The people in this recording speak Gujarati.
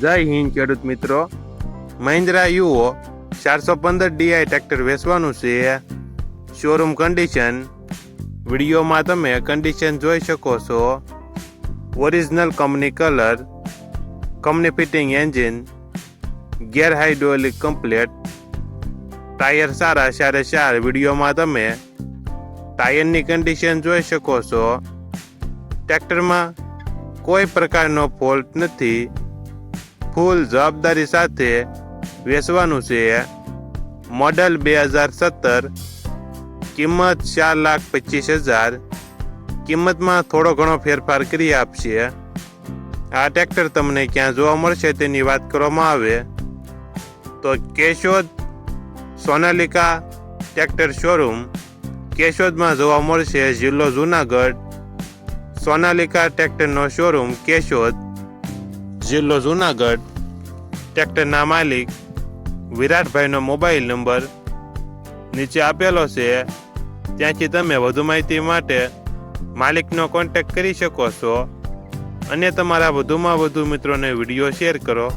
જય હિન્દ ખેડૂત મિત્રો, મહિન્દ્રા યુઓ 415 DI ટ્રેક્ટર વેચવાનું છે. Showroom condition. વિડીયોમાં તમે કન્ડિશન જોઈ શકો છો. Original company colour, company fitting engine, gear hydraulic complete, tyre સારા 4.5. વિડીયોમાં તમે ટાયરની કન્ડિશન જોઈ શકો છો. ટ્રેક્ટરમાં કોઈ પ્રકારનો ફોલ્ટ નથી. ફૂલ જવાબદારી સાથે વેચવાનું છે. મોડલ 2017. કિંમત 4,25,000. કિંમતમાં થોડો ઘણો ફેરફાર કરી આપશે. આ ટ્રેક્ટર તમને ક્યાં જોવા મળશે તેની વાત કરવામાં આવે તો કેશોદ સોનાલિકા ટ્રેક્ટર શોરૂમ કેશોદમાં જોવા મળશે. જિલ્લો જુનાગઢ. સોનાલિકા ટ્રેક્ટરનો શોરૂમ કેશોદ, જિલ્લો જુનાગઢ. ટ્રેક્ટરના માલિક વિરાટભાઈનો મોબાઈલ નંબર નીચે આપેલો છે. ત્યાંથી તમે વધુ માહિતી માટે માલિકનો કોન્ટેક્ટ કરી શકો છો અને તમારા વધુમાં વધુ મિત્રોને વિડીયો શેર કરો.